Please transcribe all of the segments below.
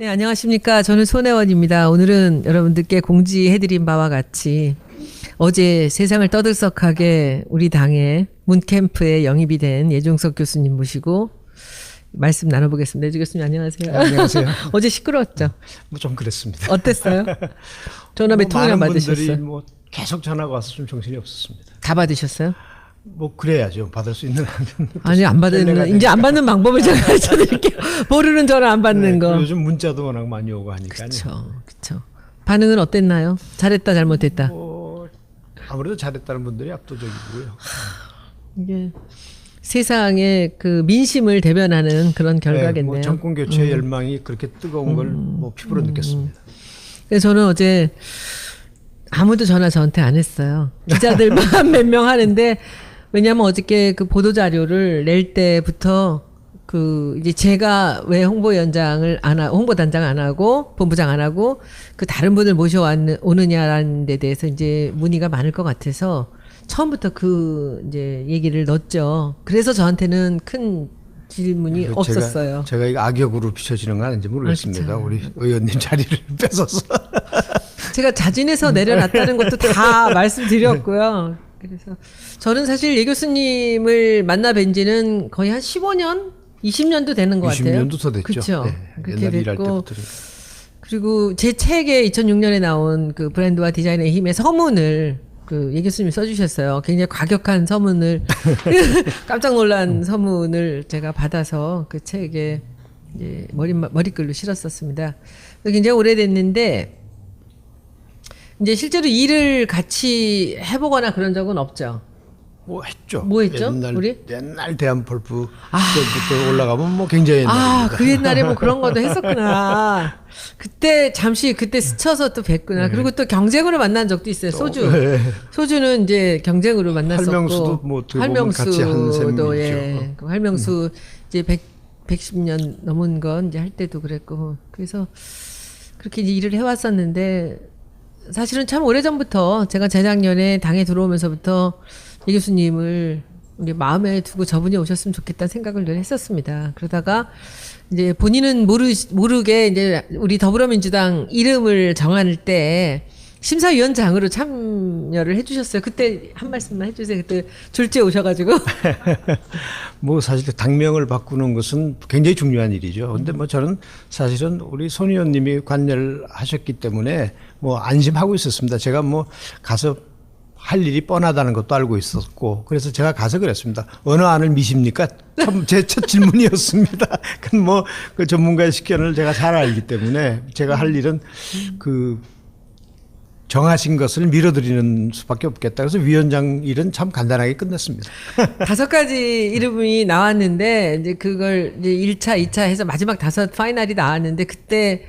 네, 안녕하십니까. 저는 손혜원입니다. 오늘은 여러분들께 공지해드린 바와 같이 어제 세상을 떠들썩하게 우리 당의 문캠프에 영입이 된 예종석 교수님 모시고 말씀 나눠보겠습니다. 예종 교수님 안녕하세요. 네, 안녕하세요. 어제 시끄러웠죠? 뭐 좀 그랬습니다. 어땠어요? 전화 몇 통이나 많은 분들이 받으셨어요? 뭐 계속 전화가 와서 좀 정신이 없었습니다. 다 받으셨어요? 뭐 그래야죠. 받을 수 있는 아니 안 받는 이제 안 받는 방법을 제가 가르쳐드릴게요. 모르는 전화 안 받는 네, 거. 요즘 문자도 워낙 많이 오고 하니까요. 그렇죠. 반응은 어땠나요? 잘했다 잘못했다. 뭐 아무래도 잘했다는 분들이 압도적이고요. 이게 세상의 그 민심을 대변하는 그런 결과겠네요. 네, 뭐 정권 교체 열망이 그렇게 뜨거운 걸 뭐 피부로 느꼈습니다. 그래서 저는 어제 아무도 전화 저한테 안 했어요. 기자들만 몇 명 하는데 왜냐하면 어저께 그 보도 자료를 낼 때부터 그 이제 제가 왜 홍보단장 안 하고 본부장 안 하고 그 다른 분을 오느냐라는 데 대해서 이제 문의가 많을 것 같아서 처음부터 그 이제 얘기를 넣었죠. 그래서 저한테는 큰 질문이 없었어요. 제가 이거 악역으로 비춰지는 건 아닌지 모르겠습니다. 우리 의원님 자리를 뺏어서. 제가 자진해서 내려놨다는 것도 다 말씀드렸고요. 그래서 저는 사실 예 교수님을 만나 뵌 지는 거의 한 15년? 20년도 되는 것 같아요. 20년도 더 됐죠. 그렇죠. 네, 그렇게 옛날 일할 됐고 때부터. 그리고 제 책에 2006년에 나온 그 브랜드와 디자인의 힘의 서문을 그 예 교수님이 써주셨어요. 굉장히 과격한 서문을 깜짝 놀란 서문을 제가 받아서 그 책에 이제 머릿글로 실었었습니다. 굉장히 오래됐는데 이제 실제로 일을 같이 해보거나 그런 적은 없죠. 뭐 했죠. 뭐 했죠? 옛날 대한폴프 때부터 올라가면 뭐 굉장히 옛날입니다. 그 옛날에 뭐 그런 것도 했었구나. 그때 스쳐서 또 뵀구나. 네. 그리고 또 경쟁으로 만난 적도 있어요. 소주. 네. 소주는 이제 경쟁으로 만났었고. 할명수도 뭐 어떻게 보면 같이 한 셈이죠. 예. 그 할명수 이제 110년 넘은 건 이제 할 때도 그랬고. 그래서 그렇게 이제 일을 해왔었는데 사실은 참 오래전부터 제가 재작년에 당에 들어오면서부터 예 교수님을 우리 마음에 두고 저분이 오셨으면 좋겠다는 생각을 늘 했었습니다. 그러다가 이제 본인은 모르게 이제 우리 더불어민주당 이름을 정할 때 심사위원장으로 참여를 해주셨어요. 그때 한 말씀만 해주세요. 그때 졸지에 오셔가지고. 뭐 사실 당명을 바꾸는 것은 굉장히 중요한 일이죠. 근데 뭐 저는 사실은 우리 손 의원님이 관여를 하셨기 때문에 뭐 안심하고 있었습니다. 제가 뭐 가서 할 일이 뻔하다는 것도 알고 있었고, 그래서 제가 가서 그랬습니다. 어느 안을 미십니까? 제 첫 질문이었습니다. 그건 뭐 그 전문가의 식견을 제가 잘 알기 때문에 제가 할 일은 그 정하신 것을 밀어드리는 수밖에 없겠다. 그래서 위원장 일은 참 간단하게 끝냈습니다. 5가지 이름이 나왔는데 이제 그걸 이제 1차, 2차 해서 마지막 5 파이널이 나왔는데 그때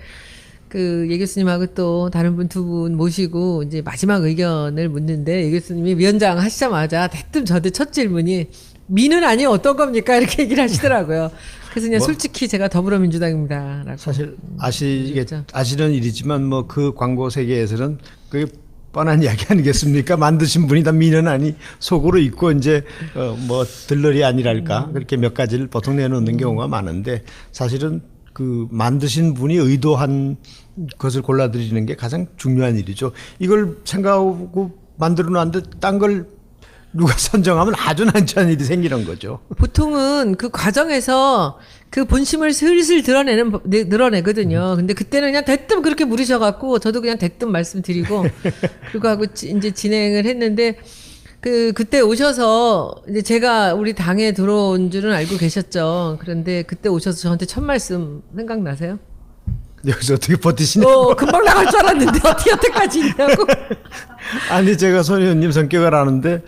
그 예 교수님하고 또 다른 분 2분 모시고 이제 마지막 의견을 묻는데 예 교수님이 위원장 하시자마자 대뜸 저한테 첫 질문이 미는 아니 어떤 겁니까? 이렇게 얘기를 하시더라고요. 그래서 그냥 솔직히 제가 더불어민주당입니다. 라고. 사실 아시는 일이지만 뭐 그 광고 세계에서는 그게 뻔한 이야기 아니겠습니까? 만드신 분이 다 미는 아니 속으로 있고 이제 뭐 들러리 아니랄까 그렇게 몇 가지를 보통 내놓는 경우가 많은데 사실은 그 만드신 분이 의도한 것을 골라드리는 게 가장 중요한 일이죠. 이걸 생각하고 만들어 놨는데 딴 걸 누가 선정하면 아주 난처한 일이 생기는 거죠. 보통은 그 과정에서 그 본심을 슬슬 드러내거든요. 근데 그때는 그냥 대뜸 그렇게 물으셔갖고 저도 그냥 대뜸 말씀드리고 그리고 하고 이제 진행을 했는데 그때 오셔서 이제 제가 우리 당에 들어온 줄은 알고 계셨죠. 그런데 그때 오셔서 저한테 첫 말씀 생각나세요? 여기서 어떻게 버티시냐고. 금방 나갈 줄 알았는데 어떻게 여태까지 있냐고. 아니 제가 손 의원님 성격을 아는데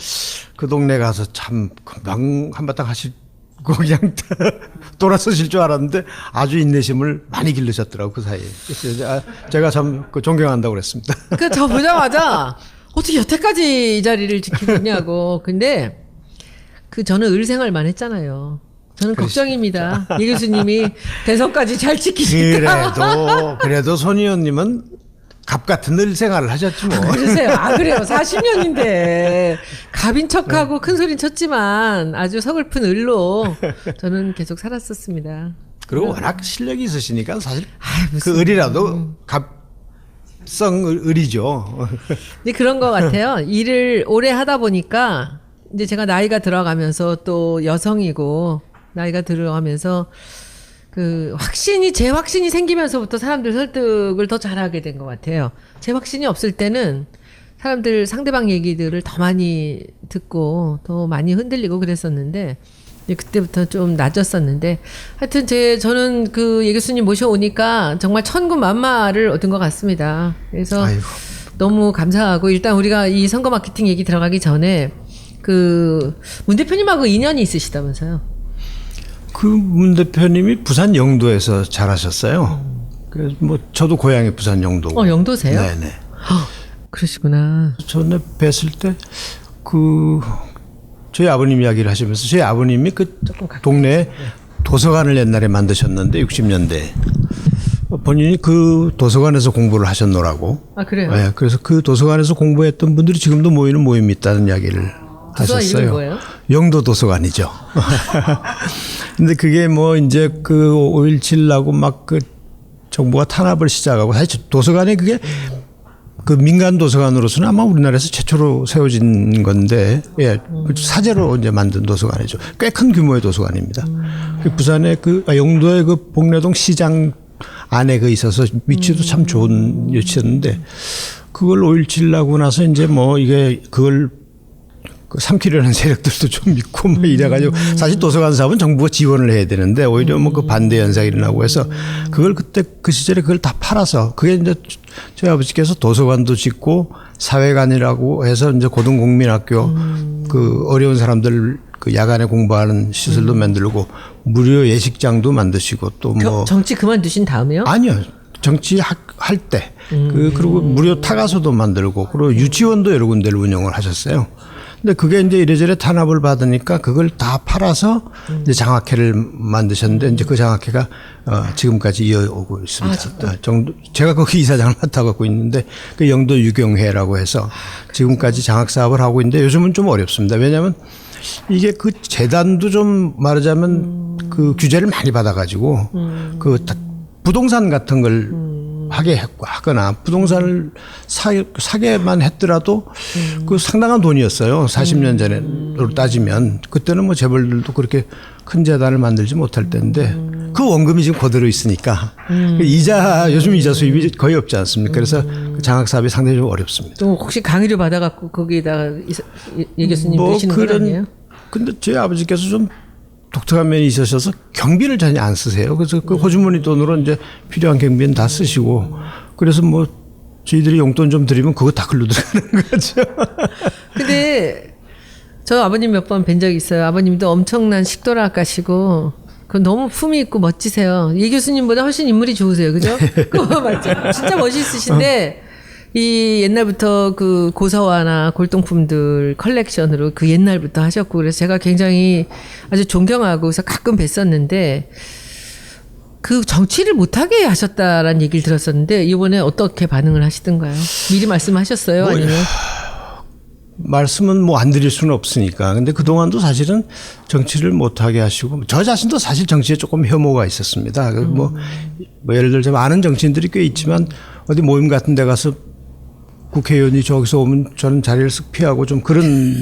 그 동네 가서 참 금방 한바탕 하시고 그냥 돌아서실 줄 알았는데 아주 인내심을 많이 기르셨더라고 그 사이에. 그래서 제가 참 존경한다고 그랬습니다. 저 보자마자 어떻게 여태까지 이 자리를 지키느냐고. 근데 저는 을 생활만 했잖아요. 저는 걱정입니다. 이 교수님이 대선까지 잘 지키실까. 그래도 손 의원님은 갑 같은 늘 생활을 하셨지 뭐. 그러세요. 그래요. 40년인데 갑인 척하고 큰 소린 쳤지만 아주 서글픈 을로 저는 계속 살았었습니다. 그리고 워낙 실력이 있으시니까 사실 무슨, 그 을이라도 값성 을이죠. 근데 그런 것 같아요. 일을 오래 하다 보니까 이제 제가 나이가 들어가면서 또 여성이고 나이가 들어가면서 그 제 확신이 생기면서부터 사람들 설득을 더 잘하게 된 것 같아요. 제 확신이 없을 때는 사람들 상대방 얘기들을 더 많이 듣고 더 많이 흔들리고 그랬었는데 그때부터 좀 낮았었는데 하여튼 저는 그 예 교수님 모셔오니까 정말 천군만마를 얻은 것 같습니다. 그래서 아이고. 너무 감사하고 일단 우리가 이 선거 마케팅 얘기 들어가기 전에 그 문 대표님하고 인연이 있으시다면서요? 그 문 대표님이 부산 영도에서 자라셨어요. 그래서 뭐 저도 고향이 부산 영도고. 영도세요? 네네. 그러시구나. 전에 뵀을 때 그 저희 아버님 이야기를 하시면서 저희 아버님이 그 동네에 도서관을 옛날에 만드셨는데 60년대 본인이 그 도서관에서 공부를 하셨노라고. 아 그래요? 네, 그래서 그 도서관에서 공부했던 분들이 지금도 모이는 모임이 있다는 이야기를 도서관 하셨어요. 이름이 뭐예요? 영도 도서관이죠. 근데 그게 뭐 이제 그 5.17 나고 막 그 정부가 탄압을 시작하고 사실 도서관이 그게 그 민간 도서관으로서는 아마 우리나라에서 최초로 세워진 건데, 예, 사제로 이제 만든 도서관이죠. 꽤 큰 규모의 도서관입니다. 그 부산의 영도의 그 복례동 시장 안에 있어서 위치도 참 좋은 위치였는데, 그걸 5.17 나고 나서 이제 뭐 이게 그걸 삼키려는 세력들도 좀 있고 뭐 이래가지고 사실 도서관 사업은 정부가 지원을 해야 되는데 오히려 뭐 그 반대 현상이 일어나고 해서 그걸 그때 그 시절에 그걸 다 팔아서 그게 이제 저희 아버지께서 도서관도 짓고 사회관이라고 해서 이제 고등국민학교 그 어려운 사람들 그 야간에 공부하는 시설도 만들고 무료 예식장도 만드시고 또 뭐 정치 그만두신 다음에요? 아니요. 정치 할 때. 그리고 무료 타가소도 만들고 그리고 유치원도 여러 군데를 운영을 하셨어요. 근데 그게 이제 이래저래 탄압을 받으니까 그걸 다 팔아서 이제 장학회를 만드셨는데 이제 그 장학회가 지금까지 이어오고 있습니다. 제가 거기 이사장을 맡아갖고 있는데 그 영도 유경회라고 해서 지금까지 장학 사업을 하고 있는데 요즘은 좀 어렵습니다. 왜냐하면 이게 그 재단도 좀 말하자면 그 규제를 많이 받아가지고 그 부동산 같은 걸 하거나 부동산을 사게만 했더라도 그 상당한 돈이었어요. 40년 전으로 따지면 그때는 뭐 재벌들도 그렇게 큰 재단을 만들지 못할 때인데 그 원금이 지금 그대로 있으니까 요즘 이자 수입이 거의 없지 않습니까? 그래서 그 장학 사업이 상당히 좀 어렵습니다. 또 혹시 강의를 받아갖고 거기에다가 예 교수님 되시는 건 아니에요? 근데 저희 아버지께서 좀 독특한 면이 있으셔서 경비를 전혀 안 쓰세요. 그래서 그 호주머니 돈으로 이제 필요한 경비는 다 쓰시고 그래서 뭐 저희들이 용돈 좀 드리면 그거 다 글로 들어가는 거죠. 근데 저 아버님 몇 번 뵌 적 있어요. 아버님도 엄청난 식도락가시고 그 너무 품이 있고 멋지세요. 이 교수님보다 훨씬 인물이 좋으세요. 그죠? 그거 맞죠? 진짜 멋있으신데 이 옛날부터 그 고서화나 골동품들 컬렉션으로 그 옛날부터 하셨고 그래서 제가 굉장히 아주 존경하고 그래서 가끔 뵀었는데 그 정치를 못하게 하셨다라는 얘기를 들었었는데 이번에 어떻게 반응을 하시던가요? 미리 말씀하셨어요? 아니면? 말씀은 뭐 안 드릴 수는 없으니까. 근데 그동안도 사실은 정치를 못하게 하시고 저 자신도 사실 정치에 조금 혐오가 있었습니다. 뭐 예를 들자면 아는 정치인들이 꽤 있지만 어디 모임 같은 데 가서 국회의원이 저기서 오면 저는 자리를 쓱 피하고 좀 그런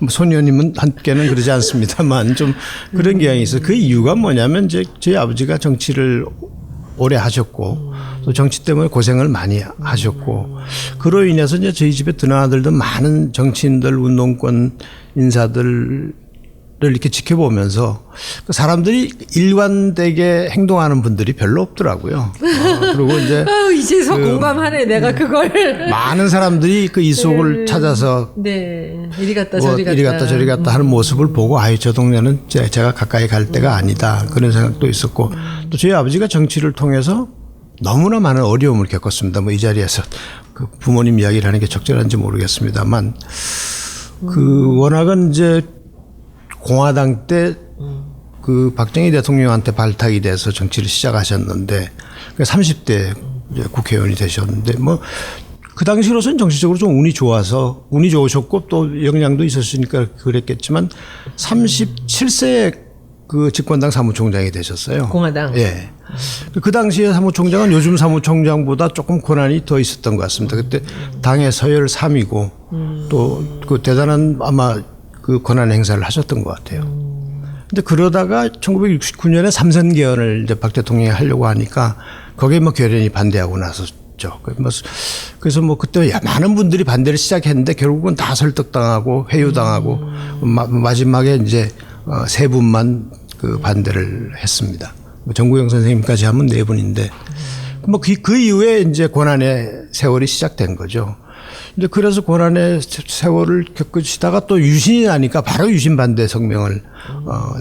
손 의원님은 함께는 그러지 않습니다만 좀 그런 경향이 있어요. 그 이유가 뭐냐면 이제 저희 아버지가 정치를 오래 하셨고 또 정치 때문에 고생을 많이 하셨고 그로 인해서 이제 저희 집에 드나들던 많은 정치인들 운동권 인사들을 이렇게 지켜보면서 그 사람들이 일관되게 행동하는 분들이 별로 없더라고요. 그리고 이제 이제서 공감하네. 내가 그걸 많은 사람들이 그 이속을 찾아서 이리 갔다 저리 갔다 이리 갔다 저리 갔다 하는 모습을 보고 아유 저 동네는 제가 가까이 갈 데가 아니다 그런 생각도 있었고 또 저희 아버지가 정치를 통해서 너무나 많은 어려움을 겪었습니다. 뭐 이 자리에서 그 부모님 이야기를 하는 게 적절한지 모르겠습니다만 그 워낙은 이제 공화당 때 그 박정희 대통령한테 발탁이 돼서 정치를 시작하셨는데 30대 국회의원이 되셨는데 뭐 그 당시로서는 정치적으로 좀 운이 좋으셨고 또 역량도 있었으니까 그랬겠지만 37세에 그 집권당 사무총장이 되셨어요. 공화당. 예. 그 당시에 사무총장은 요즘 사무총장보다 조금 권한이 더 있었던 것 같습니다. 그때 당의 서열 3위고 또 그 대단한 아마 그 권한 행사를 하셨던 것 같아요. 근데 그러다가 1969년에 삼선 개헌을 이제 박 대통령이 하려고 하니까 거기에 뭐 결연히 반대하고 나섰죠. 그래서 뭐 그때 많은 분들이 반대를 시작했는데 결국은 다 설득당하고 회유당하고 마지막에 이제 세 분만 그 반대를 했습니다. 정구영 선생님까지 하면 네 분인데 뭐 그 이후에 이제 고난의 세월이 시작된 거죠. 근데 그래서 고난의 세월을 겪으시다가 또 유신이 나니까 바로 유신 반대 성명을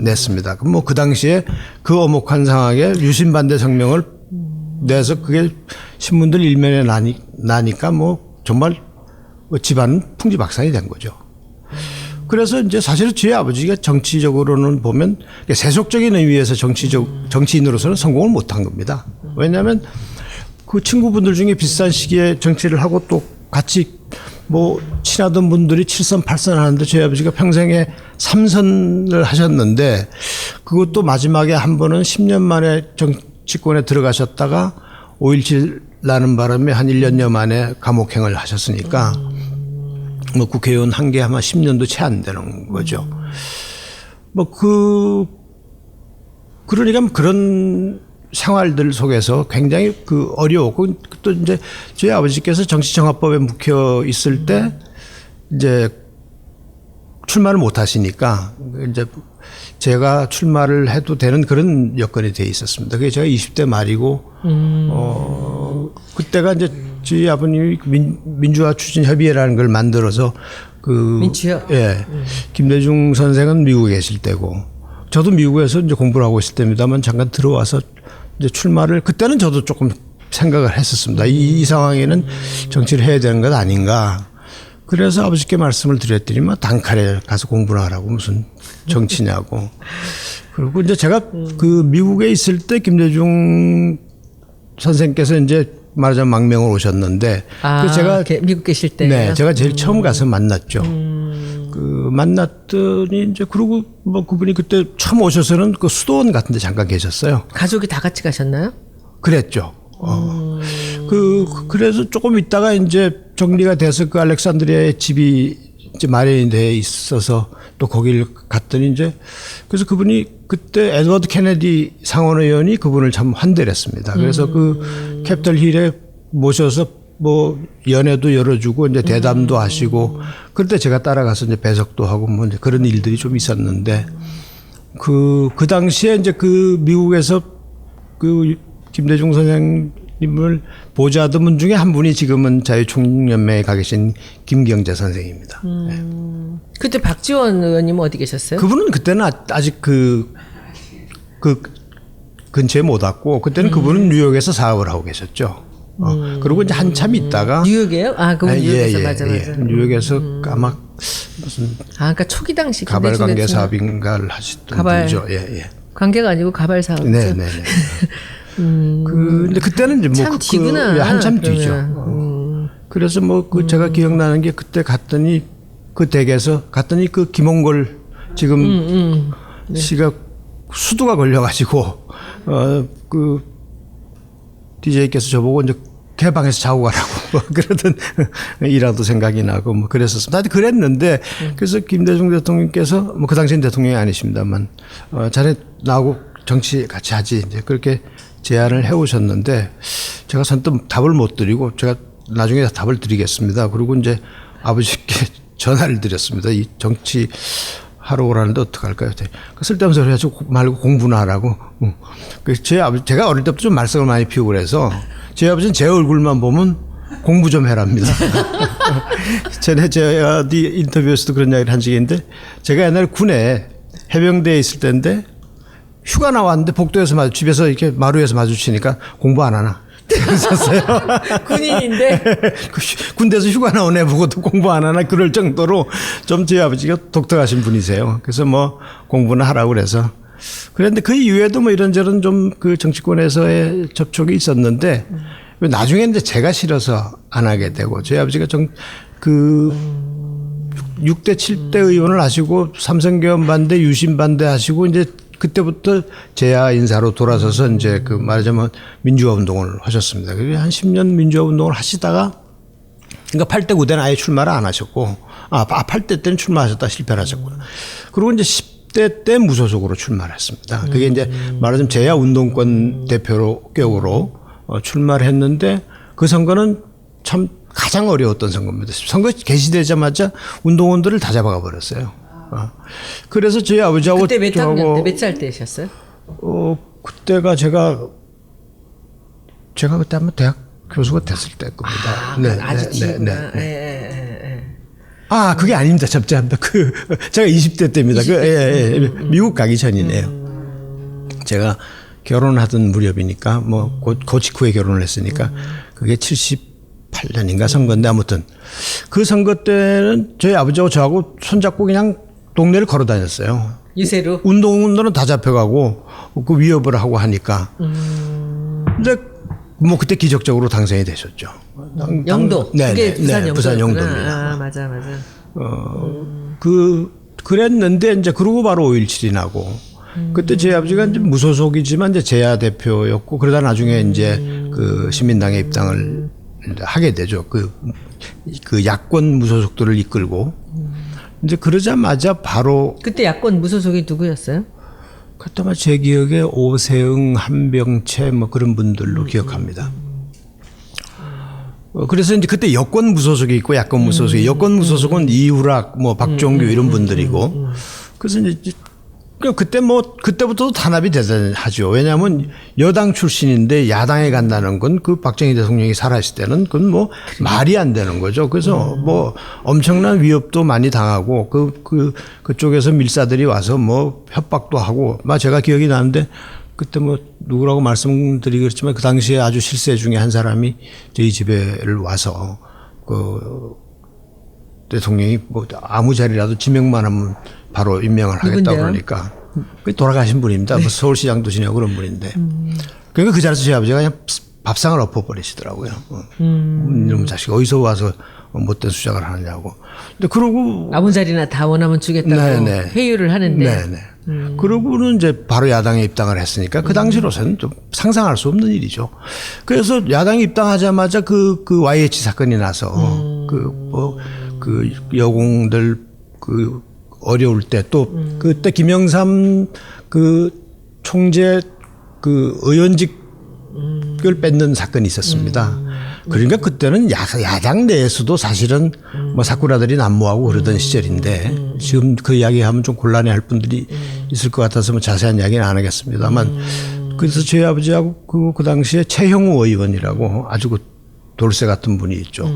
냈습니다. 뭐 그 당시에 그 엄혹한 상황에 유신 반대 성명을 내서 그게 신문들 일면에 나니까 뭐 정말 집안은 풍지박산이 된 거죠. 그래서 이제 사실 저희 아버지가 정치적으로는 보면 세속적인 의미에서 정치인으로서는 성공을 못한 겁니다. 왜냐하면 그 친구분들 중에 비슷한 시기에 정치를 하고 또 같이 뭐 친하던 분들이 7선, 8선 하는데 저희 아버지가 평생에 3선을 하셨는데 그것도 마지막에 한 번은 10년 만에 정치권에 들어가셨다가 5.17 나는 바람에 한 1년여 만에 감옥행을 하셨으니까 뭐 국회의원 한 게 아마 10년도 채 안 되는 거죠. 그러니까 그런 생활들 속에서 굉장히 그 어려웠고 또 이제 저희 아버지께서 정치정합법에 묵혀 있을 때 이제 출마를 못 하시니까 이제 제가 출마를 해도 되는 그런 여건이 돼 있었습니다. 그게 제가 20대 말이고 그때가 이제 저희 아버님이 민주화 추진 협의회라는 걸 만들어서 민주협. 예. 김대중 선생은 미국에 계실 때고 저도 미국에서 이제 공부를 하고 있을 때입니다만 잠깐 들어와서 이제 출마를 그때는 저도 조금 생각을 했었습니다. 이 상황에는 정치를 해야 되는 것 아닌가. 그래서 아버지께 말씀을 드렸더니 뭐 단칼에 가서 공부를 하라고 무슨 정치냐고. 그리고 이제 제가 그 미국에 있을 때 김대중 선생께서 이제 말하자면 망명을 오셨는데 그래서 제가 미국 계실 때 네, 제가 제일 처음 가서 만났죠. 그 만났더니 이제 그러고 뭐 그분이 그때 처음 오셔서는 그 수도원 같은 데 잠깐 계셨어요. 가족이 다 같이 가셨나요? 그랬죠. 그래서 조금 있다가 이제 정리가 돼서 그 알렉산드리아에 집이 이제 마련이 돼 있어서 또 거기를 갔더니 이제 그래서 그분이 그때 에드워드 케네디 상원의원이 그분을 참 환대를 했습니다. 그래서 그 캡itol 힐에 모셔서 뭐 연회도 열어주고 이제 대담도 하시고 그럴 때 제가 따라가서 이제 배석도 하고 뭐 이제 그런 일들이 좀 있었는데 그 당시에 이제 그 미국에서 그 김대중 선생님을 보좌하던 분 중에 한 분이 지금은 자유총연맹에 가 계신 김경재 선생입니다. 네. 그때 박지원 의원님은 어디 계셨어요? 그분은 그때는 아직 그 근처에 못 왔고 그때는 그분은 뉴욕에서 사업을 하고 계셨죠. 그리고 이제 한참 있다가 뉴욕이에요? 그분 뉴욕에서 맞아. 뉴욕에서 아마 무슨 그러니까 초기 당시 가발 관계 사업인가를 하셨던 분이죠. 예. 관계가 아니고 가발 사업이죠. 네. 근데 그때는 이제 참 뒤구나. 한참 뒤죠. 그래서 뭐 그 제가 기억나는 게 그때 갔더니 그 댁에서 갔더니 그 김홍걸 지금 씨가 수두가 걸려가지고 그 DJ께서 저보고 이제 개방에서 자고 가라고 뭐 그러던 일화도 생각이 나고 뭐 그랬었습니다. 하여튼 그랬는데 그래서 김대중 대통령께서 뭐 그 당시엔 대통령이 아니십니다만 자네 나하고 정치 같이 하지 이제 그렇게 제안을 해오셨는데 제가 선뜻 답을 못 드리고 제가 나중에 답을 드리겠습니다. 그리고 이제 아버지께 전화를 드렸습니다. 이 정치 하러 오라는데 어떡할까요? 쓸데없는 소리 하지 말고 공부나 하라고. 그래서 제가 어릴 때부터 좀 말썽을 많이 피우고 그래서 제 아버지는 제 얼굴만 보면 공부 좀 해랍니다. 전에 제가 인터뷰에서도 그런 이야기를 한 적이 있는데 제가 옛날에 군에 해병대에 있을 때인데 휴가 나왔는데 복도에서 집에서 이렇게 마루에서 마주치니까 공부 안 하나. 그랬었어요. 군인인데 군대에서 휴가 나온 애 보고도 공부 안 하나 그럴 정도로 좀 제 아버지가 독특하신 분이세요. 그래서 뭐 공부는 하라고 그래서 그런데 그 이후에도 뭐 이런저런 좀 그 정치권에서의 접촉이 있었는데 나중에 이제 제가 싫어서 안 하게 되고 저희 아버지가 그 6대 7대 의원을 하시고 삼선 개헌 반대 유신 반대 하시고 이제 그때부터 제야 인사로 돌아서서 이제 그 말하자면 민주화 운동을 하셨습니다. 그게 한 10년 민주화 운동을 하시다가 그러니까 8대 9대는 아예 출마를 안 하셨고 8대 때는 출마하셨다 실패를 하셨고요. 그리고 이제 10대 때 무소속으로 출마를 했습니다. 그게 이제 말하자면 제야 운동권 대표로 격으로 출마를 했는데 그 선거는 참 가장 어려웠던 선거입니다. 선거 개시되자마자 운동원들을 다 잡아가 버렸어요. 그래서 저희 아버지하고 그때 몇 학년 때, 몇 살 때셨어요? 그때가 제가 그때 아마 대학 교수가 됐을 때일 겁니다. 아직 친구나. 그게 아닙니다. 접대합니다. 제가 20대 때입니다. 미국 가기 전이네요. 제가 결혼하던 무렵이니까 뭐 그 직후에 결혼을 했으니까 그게 78년인가 선거인데 아무튼 그 선거 때는 저희 아버지하고 저하고 손잡고 그냥 동네를 걸어 다녔어요. 유세로? 운동원들은 다 잡혀가고 그 위협을 하고 하니까. 근데 뭐 그때 기적적으로 당선이 되셨죠. 영도. 네, 부산 영도구나. 영도입니다. 맞아. 그랬는데 이제 그러고 바로 5.17이 나고 그때 제 아버지가 이제 무소속이지만 이제 제야 대표였고 그러다 나중에 이제 그 시민당에 입당을 하게 되죠. 그 야권 무소속들을 이끌고 이제 그러자마자 바로 그때 야권 무소속이 누구였어요? 그때 아마 제 기억에 오세흥, 한병채 뭐 그런 분들로 기억합니다. 그래서 이제 그때 여권 무소속이 있고 야권 무소속이 여권 무소속은 이우락 뭐 박종규 이런 분들이고 그래서 이제 그때부터도 탄압이 대단하죠. 왜냐하면 여당 출신인데 야당에 간다는 건 그 박정희 대통령이 살아있을 때는 그건 뭐 말이 안 되는 거죠. 그래서 뭐 엄청난 위협도 많이 당하고 그쪽에서 밀사들이 와서 뭐 협박도 하고 제가 기억이 나는데 그때 뭐 누구라고 말씀드리겠지만 그 당시에 아주 실세 중에 한 사람이 저희 집에를 와서 그 대통령이 뭐 아무 자리라도 지명만 하면 바로 임명을 하겠다고 누군데요? 그러니까 돌아가신 분입니다. 뭐 서울시장도 지내고 그런 분인데 그러니까 그 자리에서 저희 아버지가 그냥 밥상을 엎어버리시더라고요. 이놈 자식 어디서 와서 못된 수작을 하느냐고. 근데 그러고 아무 자리나 다 원하면 주겠다고 회유를 하는데. 그러고는 이제 바로 야당에 입당을 했으니까 그 당시로서는 좀 상상할 수 없는 일이죠. 그래서 야당에 입당하자마자 그 YH 사건이 나서 그 여공들 어려울 때 또 그때 김영삼 그 총재 그 의원직을 뺏는 사건이 있었습니다. 그러니까 그때는 야당 내에서도 사실은 뭐 사쿠라들이 난무하고 그러던 시절인데 지금 그 이야기하면 좀 곤란해할 분들이 있을 것 같아서 뭐 자세한 이야기는 안 하겠습니다만 그래서 저희 아버지하고 그 당시에 최형우 의원이라고 아주 그 돌쇠 같은 분이 있죠.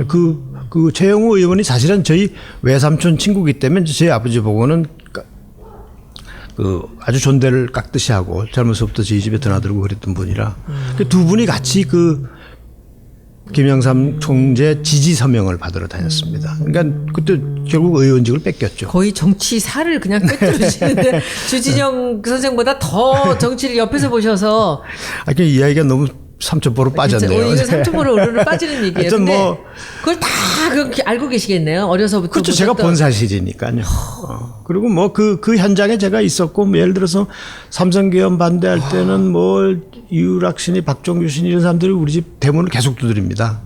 그 최영우 의원이 사실은 저희 외삼촌 친구기 때문에 저희 아버지 보고는 아주 존대를 깎듯이 하고 젊어서부터 저희 집에 드나들고 그랬던 분이라 그 두 분이 같이 김영삼 총재 지지 서명을 받으러 다녔습니다. 그러니까 그때 결국 의원직을 뺏겼죠. 거의 정치사를 그냥 꿰뚫으시는데 주진영 선생보다 더 정치를 옆에서 보셔서 그 이야기가 너무 삼천포로 빠졌네요. 이거 삼천포로 오르르 빠지는 얘기예요. 하여튼 근데 그걸 다 알고 계시겠네요. 어려서부터. 그렇죠. 제가 본 사실이니까요. 그리고 뭐 그 현장에 제가 있었고 뭐 예를 들어서 삼성계엄 반대할 때는 뭐 이우락 신이 박종규 신 이런 사람들이 우리 집 대문을 계속 두드립니다.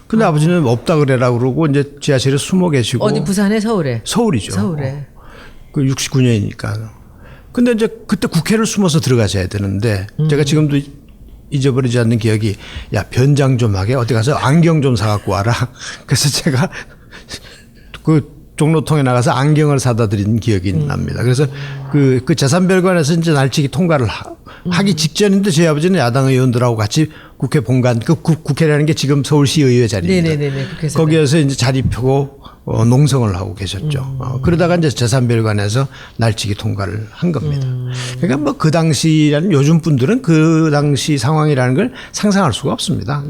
근데 아버지는 없다 그래라 그러고 이제 지하실에 숨어 계시고. 어디 부산에 서울에? 서울이죠. 서울에. 그 69년이니까. 근데 이제 그때 국회를 숨어서 들어가셔야 되는데 제가 지금도 잊어버리지 않는 기억이 변장 좀 하게 어디 가서 안경 좀 사갖고 와라. 그래서 제가 그 종로통에 나가서 안경을 사다 드린 기억이 납니다. 그래서 그 재산별관에서 이제 날치기 통과를 하기 직전인데 저희 아버지는 야당 의원들하고 같이 국회 본관, 국회라는 게 지금 서울시 의회 자리입니다. 네네네. 거기에서 이제 자리 펴고 농성을 하고 계셨죠. 그러다가 이제 재산별관에서 날치기 통과를 한 겁니다. 그러니까 뭐 그 당시라는 요즘 분들은 그 당시 상황이라는 걸 상상할 수가 없습니다.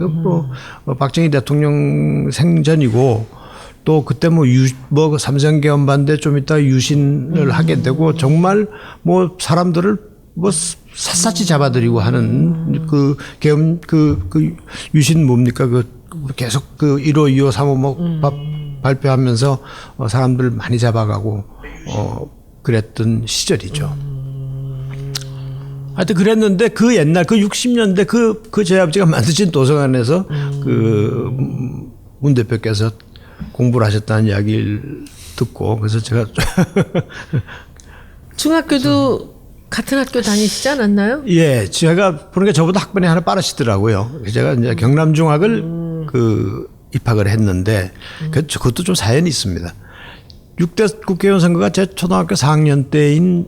박정희 대통령 생전이고 또 그때 뭐 삼성계엄 반대 좀 이따 유신을 하게 되고 정말 뭐 사람들을 뭐 샅샅이 잡아들이고 하는 그 계엄 그 유신 뭡니까 계속 1호, 2호, 3호 뭐 발표하면서 사람들 많이 잡아가고 그랬던 시절이죠. 하여튼 그랬는데 그 옛날 그 60년대 그 저희 아버지가 만드신 도서관에서 그 문 대표께서 공부를 하셨다는 이야기를 듣고 그래서 제가 중학교도 같은 학교 다니시지 않았나요? 예, 제가 보니까 저보다 학번이 하나 빠르시더라고요. 제가 이제 경남중학을 그 입학을 했는데 그것도 좀 사연이 있습니다. 6대 국회의원 선거가 제 초등학교 4학년 때인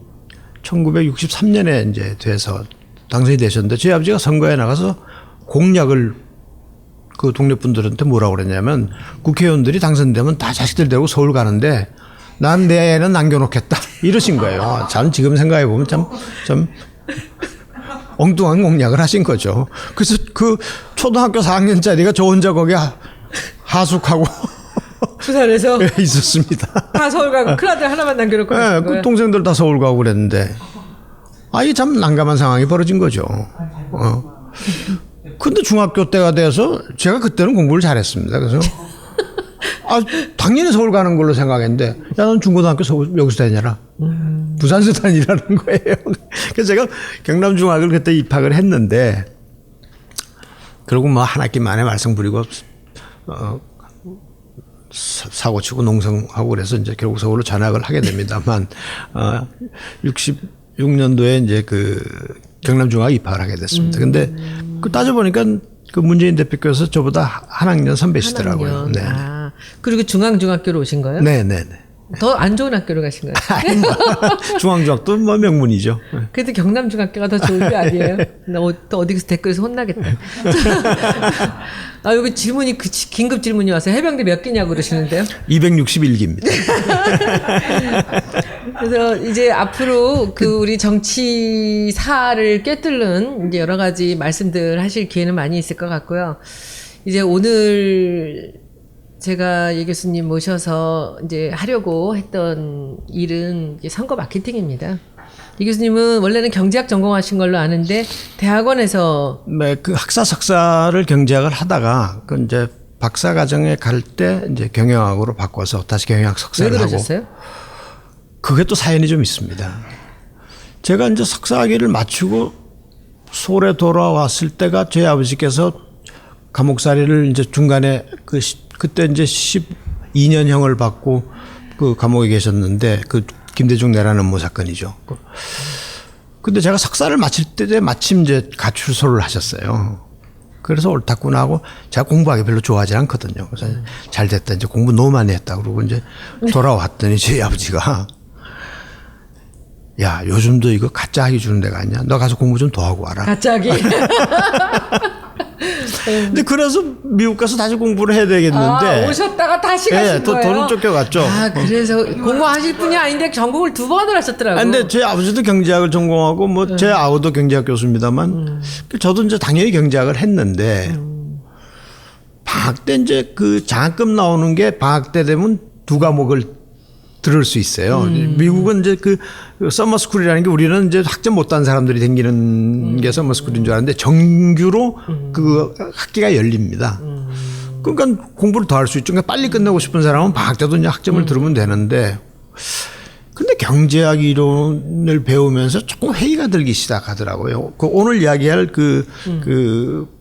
1963년에 이제 돼서 당선이 되셨는데 저희 아버지가 선거에 나가서 공약을 그 동네 분들한테 뭐라고 그랬냐면 국회의원들이 당선되면 다 자식들 데리고 서울 가는데 난 내 애는 남겨놓겠다 이러신 거예요. 저는 지금 생각해 보면 참 엉뚱한 공약을 하신 거죠. 그래서 그 초등학교 4학년짜리가 저 혼자 거기 하숙하고 부산에서 있었습니다. 다 서울 가고 큰아들 하나만 남겨놓고 네, 그 동생들 다 서울 가고 그랬는데 이게 참 난감한 상황이 벌어진 거죠. 근데 중학교 때가 돼서 제가 그때는 공부를 잘했습니다. 그래서 당연히 서울 가는 걸로 생각했는데 야, 넌 중고등학교 여기서 다니라. 부산에서 다니라는 거예요. 그래서 제가 경남중학을 그때 입학을 했는데 그러고 뭐 한 학기 만에 말썽부리고 사고치고 농성하고 그래서 이제 결국 서울로 전학을 하게 됩니다만 66년도에 이제 그 경남중학 입학을 하게 됐습니다. 근데 그 따져보니까 그 문재인 대표께서 저보다 한 학년 선배시더라고요. 네. 그리고 중앙중학교로 오신 거예요? 네네네. 더 안 좋은 학교로 가신 거예요? 중앙중학도 뭐 명문이죠. 그래도 경남중학교가 더 좋은 게 아니에요? 나 또 어디서 댓글에서 혼나겠다. 여기 질문이 긴급 질문이 와서 해병대 몇 기냐고 그러시는데요? 261기입니다. 그래서 이제 앞으로 그 우리 정치사를 꿰뚫는 이제 여러 가지 말씀들 하실 기회는 많이 있을 것 같고요. 이제 오늘 제가 예 교수님 모셔서 이제 하려고 했던 일은 선거 마케팅입니다. 이 교수님은 원래는 경제학 전공하신 걸로 아는데 대학원에서 네, 그 학사 석사를 경제학을 하다가 그 이제 박사 과정에 갈 때 이제 경영학으로 바꿔서 다시 경영학 석사를 왜 하고. 그러셨어요? 그게 또 사연이 좀 있습니다. 제가 이제 석사학위를 마치고 서울에 돌아왔을 때가 저희 아버지께서 감옥살이를 이제 중간에 그때 이제 12년형을 받고 그 감옥에 계셨는데 그 김대중 내란 음모 사건이죠. 근데 제가 석사를 마칠 때 마침 이제 가출소를 하셨어요. 그래서 옳다구나 하고 제가 공부하기 별로 좋아하지 않거든요. 그래서 잘 됐다. 이제 공부 너무 많이 했다. 그러고 이제 돌아왔더니 저희 아버지가 야, 요즘도 이거 가짜 학위 주는 데가 아니야. 너 가서 공부 좀 더 하고 와라. 가짜 학위. 근데 그래서 미국 가서 다시 공부를 해야 되겠는데. 오셨다가 다시 가신 거예요? 돈은 쫓겨갔죠. 그래서 공부하실 분이 아닌데 전공을 2번을 하셨더라고요. 근데 제 아버지도 경제학을 전공하고 뭐 제 아우도 경제학 교수입니다만 저도 이제 당연히 경제학을 했는데 방학 때 이제 그 장학금 나오는 게 방학 때 되면 2과목을 들을 수 있어요. 미국은 이제 그 서머스쿨이라는 게 우리는 이제 학점 못한 사람들이 다니는 게 서머스쿨인 줄 알았는데 정규로 그 학기가 열립니다. 그러니까 공부를 더 할 수 있죠. 그러니까 빨리 끝내고 싶은 사람은 방학 때도 이제 학점을 들으면 되는데 근데 경제학 이론을 배우면서 조금 회의가 들기 시작하더라고요. 그 오늘 이야기할 그